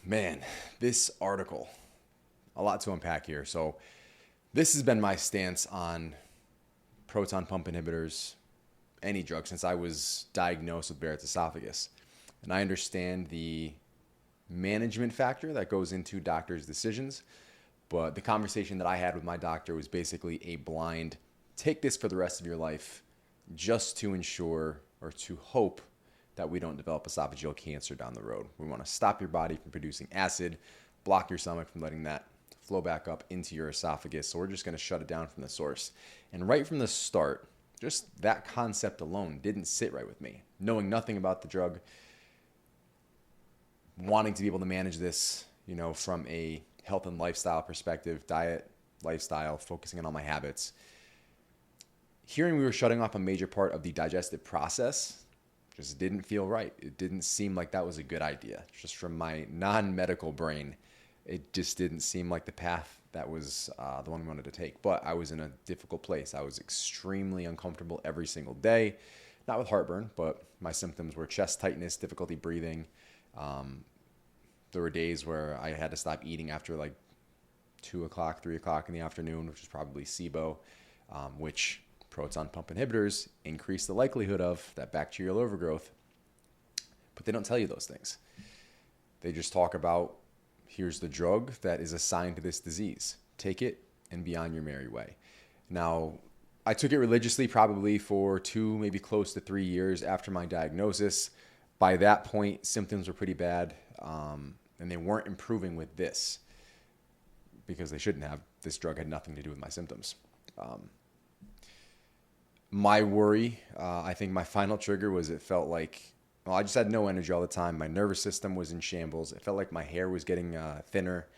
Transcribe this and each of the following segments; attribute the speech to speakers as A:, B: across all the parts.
A: Man, this article, a lot to unpack here. So, this has been my stance on proton pump inhibitors, any drug, since I was diagnosed with Barrett's esophagus. And I understand the management factor that goes into doctors' decisions. But the conversation that I had with my doctor was basically a blind take this for the rest of your life just to ensure or to hope that we don't develop esophageal cancer down the road. We want to stop your body from producing acid, block your stomach from letting that flow back up into your esophagus. So we're just going to shut it down from the source. And right from the start, just that concept alone didn't sit right with me. Knowing nothing about the drug, wanting to be able to manage this, from a health and lifestyle perspective, diet, lifestyle, focusing on all my habits. Hearing we were shutting off a major part of the digestive process just didn't feel right. It didn't seem like that was a good idea. Just from my non-medical brain, it just didn't seem like the path that was the one we wanted to take. But I was in a difficult place. I was extremely uncomfortable every single day. Not with heartburn, but my symptoms were chest tightness, difficulty breathing. There were days where I had to stop eating after like 2 o'clock, 3 o'clock in the afternoon, which is probably SIBO, which proton pump inhibitors increase the likelihood of that bacterial overgrowth. But they don't tell you those things. They just talk about, here's the drug that is assigned to this disease. Take it and be on your merry way. Now, I took it religiously probably for 2, maybe close to 3 years after my diagnosis. By that point, symptoms were pretty bad, and they weren't improving with this because they shouldn't have. This drug had nothing to do with my symptoms. My worry, I think my final trigger was it felt like, I just had no energy all the time. My nervous system was in shambles. It felt like my hair was getting thinner.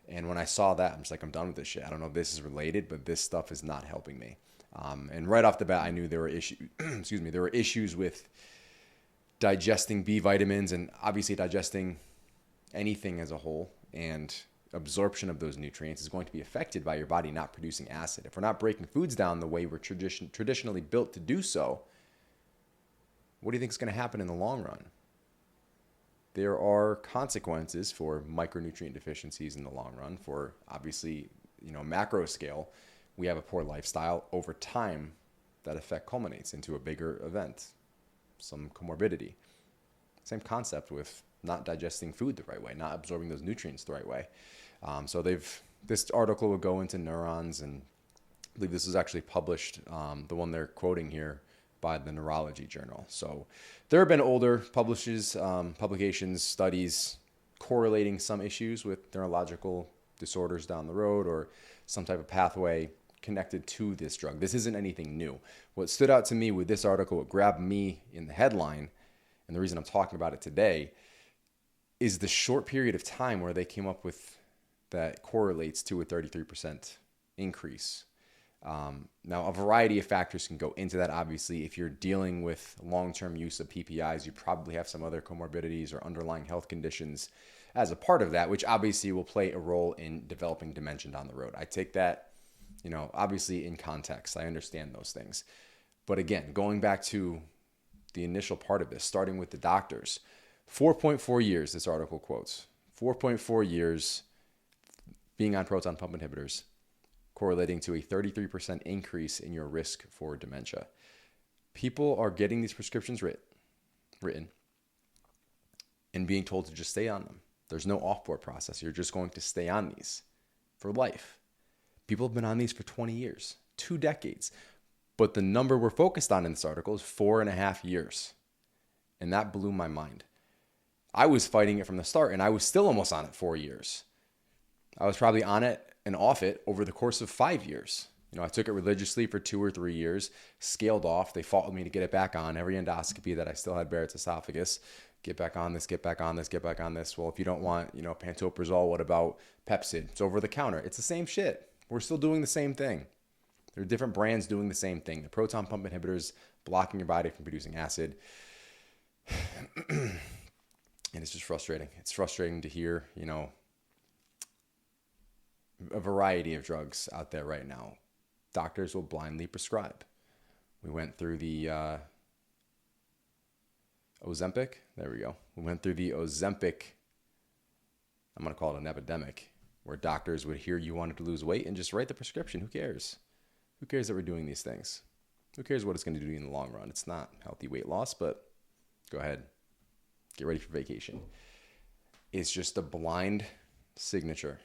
A: And when I saw that, I'm just like, I'm done with this shit. I don't know if this is related, but this stuff is not helping me. And right off the bat, I knew there were issues. There were issues with digesting B vitamins and obviously digesting anything as a whole. And absorption of those nutrients is going to be affected by your body not producing acid. If we're not breaking foods down the way we're traditionally built to do so, what do you think is going to happen in the long run? There are consequences for micronutrient deficiencies in the long run. For obviously, macro scale, we have a poor lifestyle over time. That effect culminates into a bigger event, some comorbidity. Same concept with not digesting food the right way, not absorbing those nutrients the right way. So this article will go into neurons, and I believe this is actually published, the one they're quoting here, by the Neurology Journal. So there have been older publications, studies correlating some issues with neurological disorders down the road or some type of pathway connected to this drug. This isn't anything new. What stood out to me with this article, what grabbed me in the headline, and the reason I'm talking about it today, is the short period of time where they came up with that correlates to a 33% increase. Now, a variety of factors can go into that. Obviously, if you're dealing with long-term use of PPIs, you probably have some other comorbidities or underlying health conditions as a part of that, which obviously will play a role in developing dementia down the road. I take that, obviously in context. I understand those things. But again, going back to the initial part of this, starting with the doctors, 4.4 years, this article quotes, 4.4 years being on proton pump inhibitors, correlating to a 33% increase in your risk for dementia. People are getting these prescriptions written and being told to just stay on them. There's no off-board process. You're just going to stay on these for life. People have been on these for 20 years, 2 decades. But the number we're focused on in this article is 4.5 years. And that blew my mind. I was fighting it from the start, and I was still almost on it 4 years. I was probably on it and off it over the course of 5 years. I took it religiously for 2 or 3 years, scaled off. They fought with me to get it back on. Every endoscopy that I still had Barrett's esophagus, get back on this, get back on this, get back on this. Well, if you don't want, pantoprazole, what about Pepsid? It's over the counter. It's the same shit. We're still doing the same thing. There are different brands doing the same thing. The proton pump inhibitors blocking your body from producing acid. And it's just frustrating. It's frustrating to hear, a variety of drugs out there right now. Doctors will blindly prescribe. We went through the Ozempic. There we go. We went through the Ozempic I'm going to call it an epidemic, where doctors would hear you wanted to lose weight and just write the prescription. Who cares? Who cares that we're doing these things? Who cares what it's going to do in the long run? It's not healthy weight loss, but go ahead. Get ready for vacation. It's just a blind signature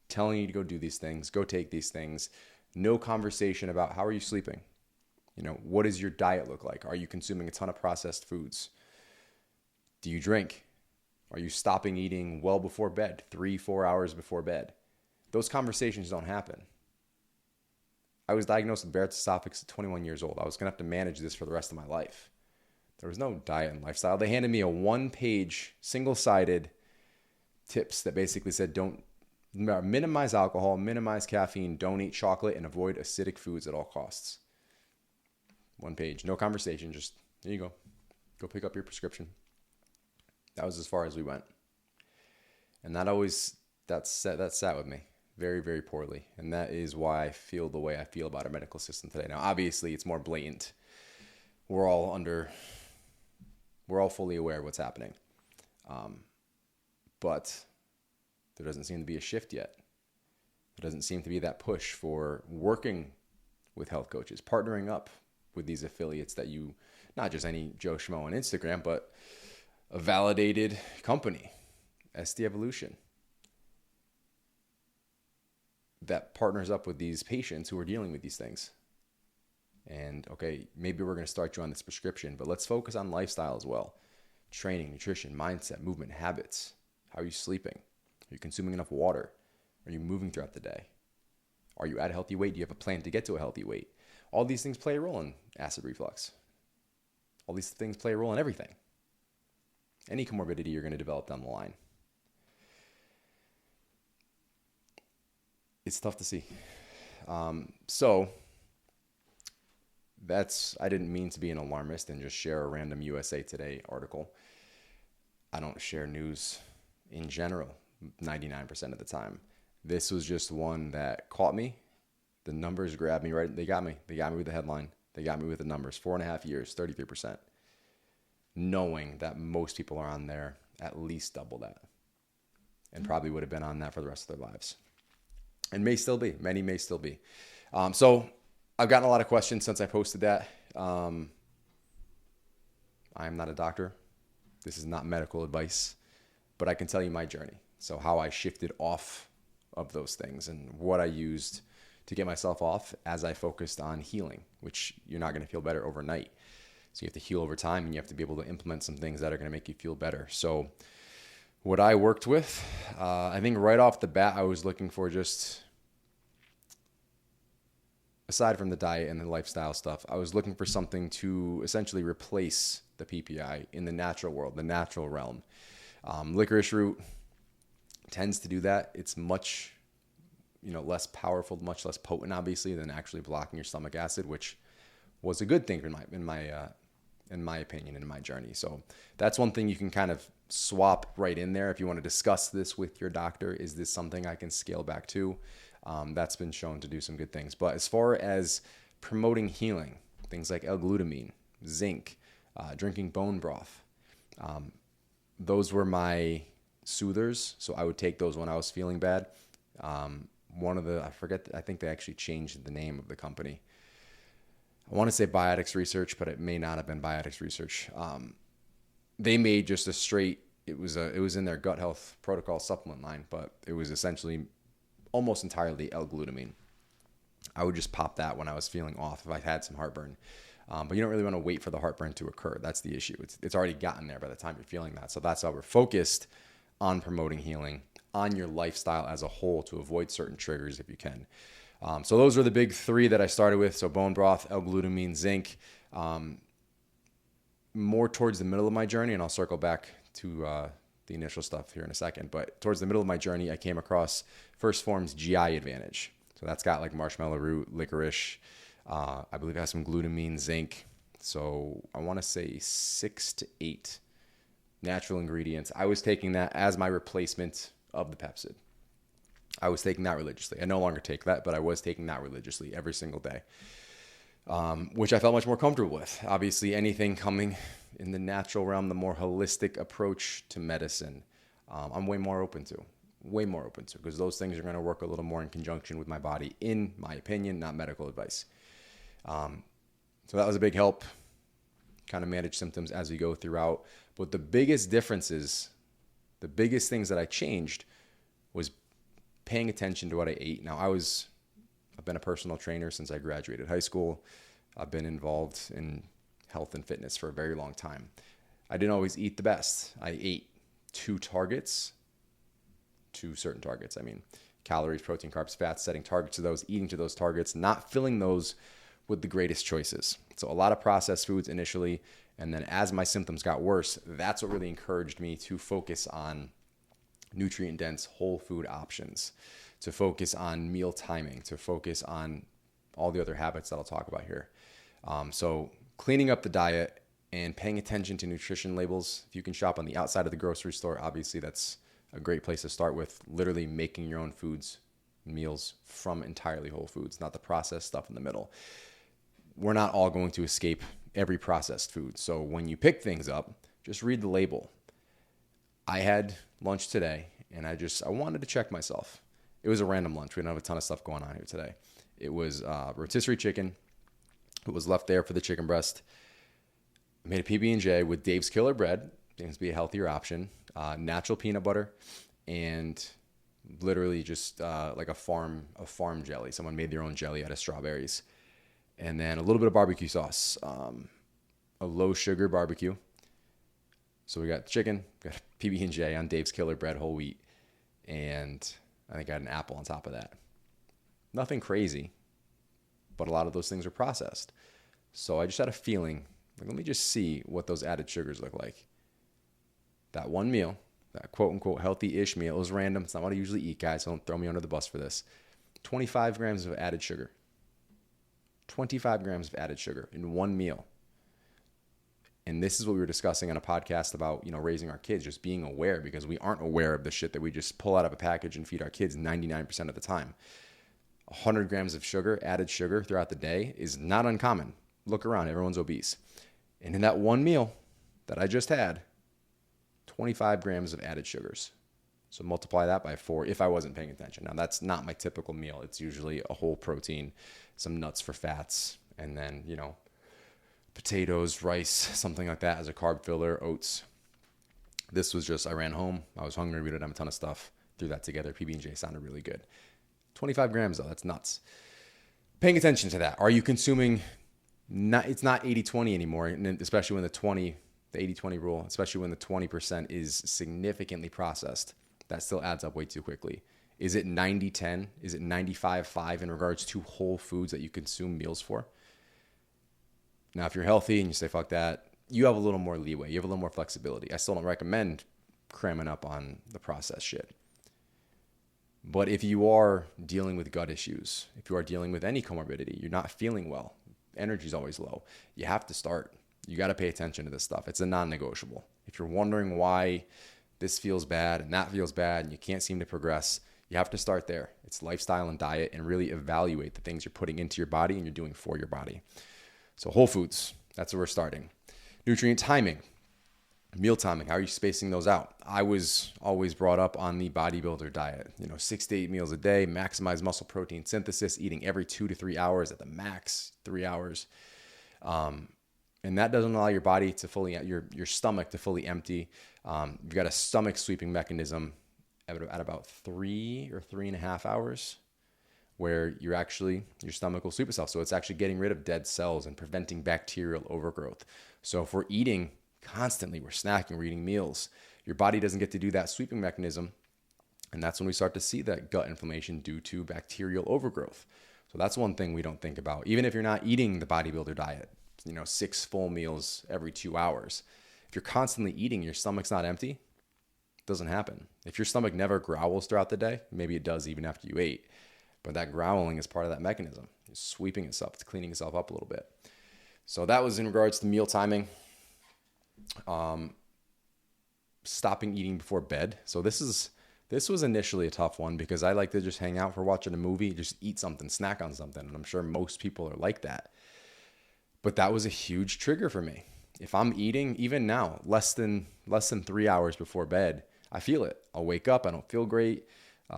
A: telling you to go do these things, go take these things. No conversation about how are you sleeping? What does your diet look like? Are you consuming a ton of processed foods? Do you drink? Are you stopping eating well before bed, 3-4 hours before bed? Those conversations don't happen. I was diagnosed with Barrett's esophagus at 21 years old. I was going to have to manage this for the rest of my life. There was no diet and lifestyle. They handed me a 1-page, single-sided tips that basically said don't minimize alcohol, minimize caffeine, don't eat chocolate, and avoid acidic foods at all costs. 1 page, no conversation, just here you go. Go pick up your prescription. That was as far as we went. And that sat with me very, very poorly. And that is why I feel the way I feel about our medical system today. Now, obviously, it's more blatant. We're all fully aware of what's happening. But there doesn't seem to be a shift yet. There doesn't seem to be that push for working with health coaches, partnering up with these affiliates that you, not just any Joe Schmo on Instagram, but a validated company, SD Evolution, that partners up with these patients who are dealing with these things. And okay, maybe we're going to start you on this prescription, but let's focus on lifestyle as well. Training, nutrition, mindset, movement, habits. How are you sleeping? Are you consuming enough water? Are you moving throughout the day? Are you at a healthy weight? Do you have a plan to get to a healthy weight? All these things play a role in acid reflux. All these things play a role in everything. Any comorbidity you're going to develop down the line. It's tough to see. So I didn't mean to be an alarmist and just share a random USA Today article. I don't share news in general 99% of the time. This was just one that caught me. The numbers grabbed me right. They got me. They got me with the headline. They got me with the numbers. 4.5 years, 33%. Knowing that most people are on there at least double that. And probably would have been on that for the rest of their lives. And may still be. Many may still be. So I've gotten a lot of questions since I posted that. I am not a doctor. This is not medical advice. But I can tell you my journey. So how I shifted off of those things and what I used to get myself off as I focused on healing, which you're not going to feel better overnight. So you have to heal over time, and you have to be able to implement some things that are going to make you feel better. So what I worked with, I think right off the bat, I was looking for just, aside from the diet and the lifestyle stuff, I was looking for something to essentially replace the PPI in the natural world, the natural realm. Licorice root tends to do that. It's much less powerful, much less potent, obviously, than actually blocking your stomach acid, which was a good thing in my opinion, in my journey. So that's one thing you can kind of swap right in there if you want to discuss this with your doctor. Is this something I can scale back to? That's been shown to do some good things. But as far as promoting healing, things like L-glutamine, zinc, drinking bone broth, those were my soothers. So I would take those when I was feeling bad. I think they actually changed the name of the company. I want to say Biotics Research, but it may not have been Biotics Research. They made just a straight, it was in their gut health protocol supplement line, but it was essentially almost entirely L-glutamine. I would just pop that when I was feeling off if I had some heartburn. But you don't really want to wait for the heartburn to occur. That's the issue. It's already gotten there by the time you're feeling that. So that's why we're focused on promoting healing, on your lifestyle as a whole to avoid certain triggers if you can. So those are the big three that I started with. So bone broth, L-glutamine, zinc. More towards the middle of my journey, and I'll circle back to the initial stuff here in a second. But towards the middle of my journey, I came across First Form's GI Advantage. So that's got like marshmallow root, licorice. I believe it has some glutamine, zinc. So I want to say 6 to 8 natural ingredients. I was taking that as my replacement of the Pepsid. I was taking that religiously. I no longer take that, but I was taking that religiously every single day, which I felt much more comfortable with. Obviously, anything coming in the natural realm, the more holistic approach to medicine, I'm way more open to. Way more open to, because those things are going to work a little more in conjunction with my body, in my opinion, not medical advice. So that was a big help. Kind of manage symptoms as we go throughout. But the biggest differences, the biggest things that I changed was paying attention to what I ate. Now, I've been a personal trainer since I graduated high school. I've been involved in health and fitness for a very long time. I didn't always eat the best. I ate two certain targets. I mean, calories, protein, carbs, fats, setting targets to those, eating to those targets, not filling those with the greatest choices. So a lot of processed foods initially, and then as my symptoms got worse, that's what really encouraged me to focus on nutrient-dense whole food options, to focus on meal timing, to focus on all the other habits that I'll talk about here. So cleaning up the diet and paying attention to nutrition labels. If you can shop on the outside of the grocery store, obviously that's a great place to start with. Literally making your own meals from entirely whole foods, not the processed stuff in the middle. We're not all going to escape every processed food. So when you pick things up, just read the label. I had lunch today and I wanted to check myself. It was a random lunch. We didn't have a ton of stuff going on here today. It was rotisserie chicken. It was left there for the chicken breast. I made a PB&J with Dave's Killer Bread. Seems to be a healthier option. Natural peanut butter, and literally just like a farm jelly. Someone made their own jelly out of strawberries. And then a little bit of barbecue sauce, a low sugar barbecue. So we got chicken, got PB&J on Dave's Killer Bread, whole wheat, and I think I had an apple on top of that. Nothing crazy, but a lot of those things are processed. So I just had a feeling, like, let me just see what those added sugars look like. That one meal, that quote unquote healthy-ish meal, it was random. It's not what I usually eat, guys, so don't throw me under the bus for this. 25 grams of added sugar. 25 grams of added sugar in one meal. And this is what we were discussing on a podcast about, raising our kids, just being aware, because we aren't aware of the shit that we just pull out of a package and feed our kids 99% of the time. 100 grams of sugar, added sugar throughout the day is not uncommon. Look around, everyone's obese. And in that one meal that I just had, 25 grams of added sugars. So multiply that by 4 if I wasn't paying attention. Now, that's not my typical meal. It's usually a whole protein, some nuts for fats, and then, potatoes, rice, something like that as a carb filler, oats. This was just, I ran home. I was hungry. We didn't have a ton of stuff. Threw that together. PB&J sounded really good. 25 grams, though. That's nuts. Paying attention to that. Are you consuming, it's not 80-20 anymore, and especially when the 80-20 rule, especially when the 20% is significantly processed. That still adds up way too quickly. Is it 90-10? Is it 95-5 in regards to whole foods that you consume meals for? Now, if you're healthy and you say, fuck that, you have a little more leeway. You have a little more flexibility. I still don't recommend cramming up on the processed shit. But if you are dealing with gut issues, if you are dealing with any comorbidity, you're not feeling well, energy's always low, you have to start. You got to pay attention to this stuff. It's a non-negotiable. If you're wondering why this feels bad and that feels bad and you can't seem to progress, you have to start there. It's lifestyle and diet, and really evaluate the things you're putting into your body and you're doing for your body. So whole foods, that's where we're starting. Nutrient timing, meal timing, how are you spacing those out? I was always brought up on the bodybuilder diet, 6 to 8 meals a day, maximize muscle protein synthesis, eating every 2 to 3 hours at the max, 3 hours. And that doesn't allow your body to fully, your stomach to fully empty. You've got a stomach sweeping mechanism at about 3 or 3.5 hours, where your stomach will sweep itself. So it's actually getting rid of dead cells and preventing bacterial overgrowth. So if we're eating constantly, we're snacking, we're eating meals, your body doesn't get to do that sweeping mechanism. And that's when we start to see that gut inflammation due to bacterial overgrowth. So that's one thing we don't think about. Even if you're not eating the bodybuilder diet, 6 full meals every 2 hours. If you're constantly eating, your stomach's not empty, it doesn't happen. If your stomach never growls throughout the day, maybe it does even after you ate. But that growling is part of that mechanism. It's sweeping itself. It's cleaning itself up a little bit. So that was in regards to meal timing. Stopping eating before bed. So this was initially a tough one, because I like to just hang out for watching a movie, just eat something, snack on something. And I'm sure most people are like that. But that was a huge trigger for me. If I'm eating, even now, less than 3 hours before bed, I feel it. I'll wake up. I don't feel great.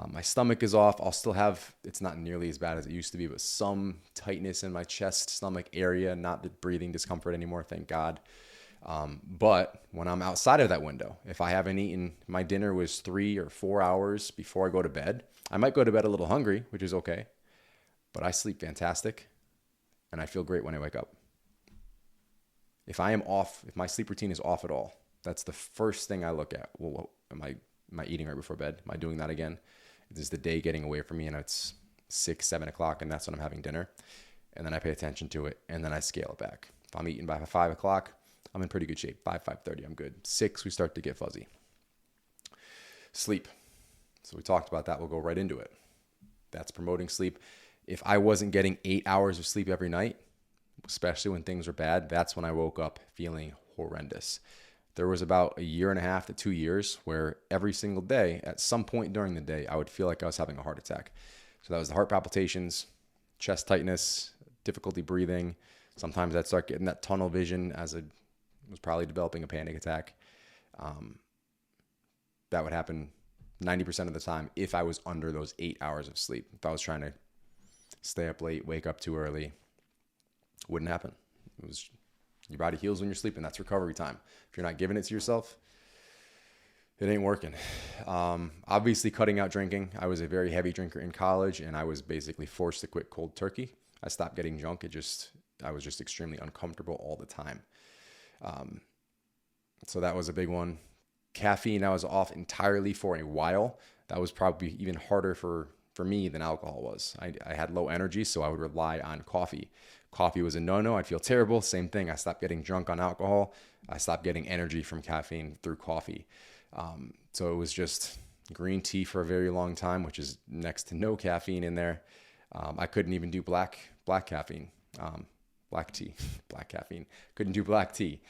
A: My stomach is off. I'll still have, it's not nearly as bad as it used to be, but some tightness in my chest, stomach area, not the breathing discomfort anymore, thank God. But when I'm outside of that window, if I haven't eaten, my dinner was 3 or 4 hours before I go to bed. I might go to bed a little hungry, which is okay, but I sleep fantastic and I feel great when I wake up. If I am off, if my sleep routine is off at all, that's the first thing I look at. Well, am I eating right before bed? Am I doing that again? Is the day getting away from me and it's 6, 7 o'clock and that's when I'm having dinner? And then I pay attention to it and then I scale it back. If I'm eating by 5 o'clock, I'm in pretty good shape. 5:30, I'm good. 6, we start to get fuzzy. Sleep. So we talked about that. We'll go right into it. That's promoting sleep. If I wasn't getting 8 hours of sleep every night, especially when things were bad, that's when I woke up feeling horrendous. There was about a year and a half to 2 years where every single day, at some point during the day, I would feel like I was having a heart attack. So that was the heart palpitations, chest tightness, difficulty breathing. Sometimes I'd start getting that tunnel vision as I was probably developing a panic attack. That would happen 90% of the time if I was under those 8 hours of sleep. If I was trying to stay up late, wake up too early, wouldn't happen. It was, your body heals when you're sleeping. That's recovery time. If you're not giving it to yourself, it ain't working. Obviously cutting out drinking. I was a very heavy drinker in college and I was basically forced to quit cold turkey. I stopped getting drunk. I was just extremely uncomfortable all the time. So that was a big one. Caffeine, I was off entirely for a while. That was probably even harder for me than alcohol was. I had low energy, so I would rely on coffee. Coffee was a no-no. I'd feel terrible. Same thing. I stopped getting drunk on alcohol. I stopped getting energy from caffeine through coffee. So it was just green tea for a very long time, which is next to no caffeine in there. I couldn't even do black caffeine, black tea, black caffeine. Couldn't do black tea.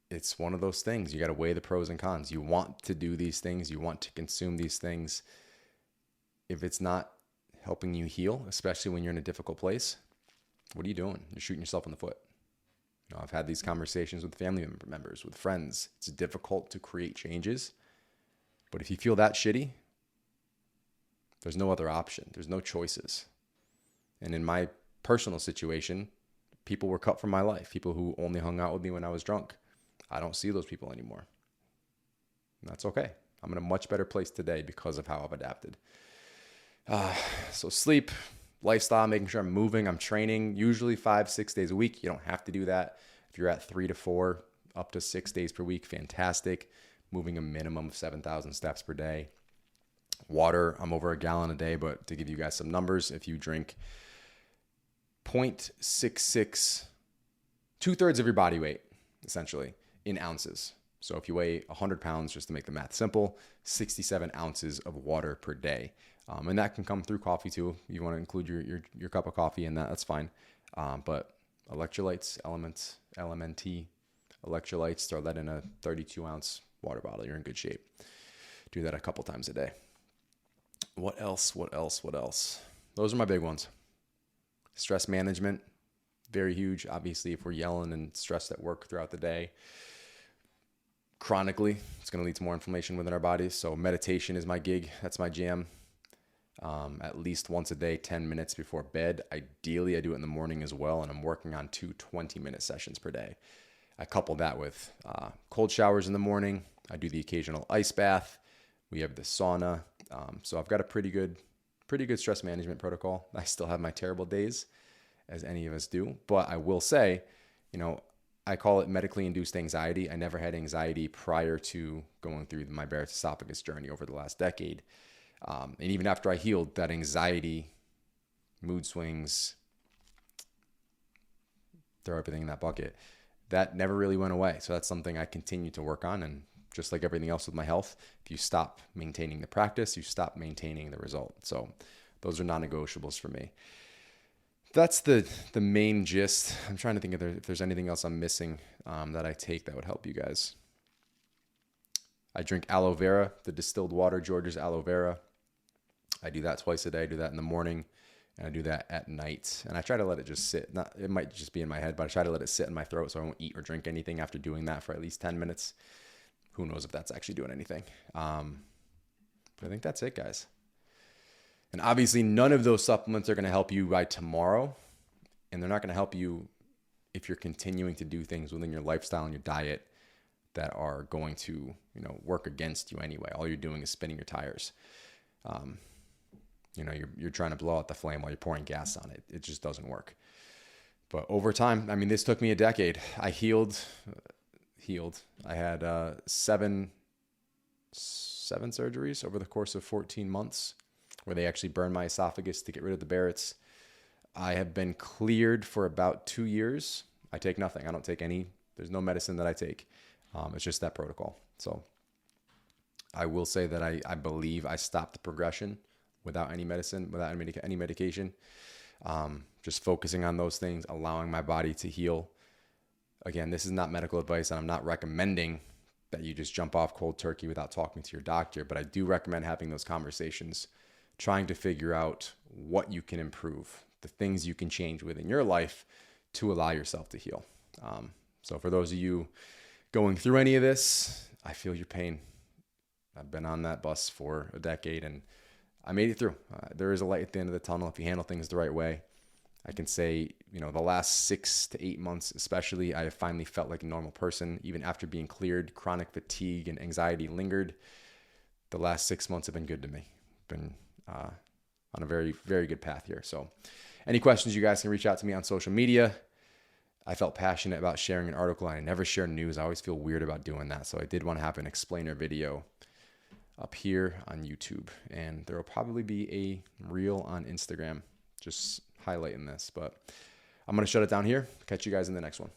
A: It's one of those things. You got to weigh the pros and cons. You want to do these things. You want to consume these things. If it's not helping you heal, especially when you're in a difficult place, what are you doing? You're shooting yourself in the foot. You know, I've had these conversations with family members, with friends. It's difficult to create changes. But if you feel that shitty, there's no other option. There's no choices. And in my personal situation, people were cut from my life. People who only hung out with me when I was drunk. I don't see those people anymore. And that's okay. I'm in a much better place today because of how I've adapted. So sleep, lifestyle, making sure I'm moving, I'm training, usually 5-6 days a week. You don't have to do that. If you're at 3 to 4, up to 6 days per week, fantastic. Moving a minimum of 7,000 steps per day. Water, I'm over a gallon a day, but to give you guys some numbers, if you drink 0.66, 2/3 of your body weight, essentially, in ounces. So if you weigh 100 pounds, just to make the math simple, 67 ounces of water per day. And that can come through coffee too. You want to include your cup of coffee in that, that's fine. But electrolytes, LMNT, electrolytes, throw that in a 32 ounce water bottle. You're in good shape. Do that a couple times a day. What else? Those are my big ones. Stress management, very huge. Obviously, if we're yelling and stressed at work throughout the day, chronically, it's going to lead to more inflammation within our bodies. So meditation is my gig. That's my jam. At least once a day, 10 minutes before bed. Ideally, I do it in the morning as well, and I'm working on 2 20-minute sessions per day. I couple that with cold showers in the morning. I do the occasional ice bath. We have the sauna. So I've got a pretty good stress management protocol. I still have my terrible days, as any of us do. But I will say, I call it medically induced anxiety. I never had anxiety prior to going through my Barrett's esophagus journey over the last decade. And even after I healed, that anxiety, mood swings, throw everything in that bucket, that never really went away. So that's something I continue to work on. And just like everything else with my health, if you stop maintaining the practice, you stop maintaining the result. So those are non-negotiables for me. That's the main gist. I'm trying to think if there's anything else I'm missing that I take that would help you guys. I drink aloe vera, the distilled water, George's aloe vera. I do that twice a day. I do that in the morning And I do that at night. And I try to let it just sit. It might just be in my head, but I try to let it sit in my throat so I won't eat or drink anything after doing that for at least 10 minutes. Who knows if that's actually doing anything. But I think that's it, guys. And obviously, none of those supplements are going to help you by tomorrow. And they're not going to help you if you're continuing to do things within your lifestyle and your diet that are going to, work against you anyway. All you're doing is spinning your tires. You're trying to blow out the flame while you're pouring gas on it. It just doesn't work. But over time, this took me a decade. I healed. I had seven surgeries over the course of 14 months where they actually burned my esophagus to get rid of the Barretts. I have been cleared for about 2 years. I take nothing. I don't take there's no medicine that I take. It's just that protocol. So I will say that I believe I stopped the progression without any medicine, without any medication. Just focusing on those things, allowing my body to heal. Again, this is not medical advice, and I'm not recommending that you just jump off cold turkey without talking to your doctor, but I do recommend having those conversations, trying to figure out what you can improve, the things you can change within your life to allow yourself to heal. So for those of you going through any of this, I feel your pain. I've been on that bus for a decade and I made it through. There is a light at the end of the tunnel if you handle things the right way. I can say, the last 6 to 8 months, especially, I have finally felt like a normal person. Even after being cleared, chronic fatigue and anxiety lingered. The last 6 months have been good to me. Been on a very, very good path here. So any questions, you guys can reach out to me on social media. I felt passionate about sharing an article. I never share news. I always feel weird about doing that. So I did want to have an explainer video up here on YouTube. And there will probably be a reel on Instagram just highlighting this. But I'm going to shut it down here. Catch you guys in the next one.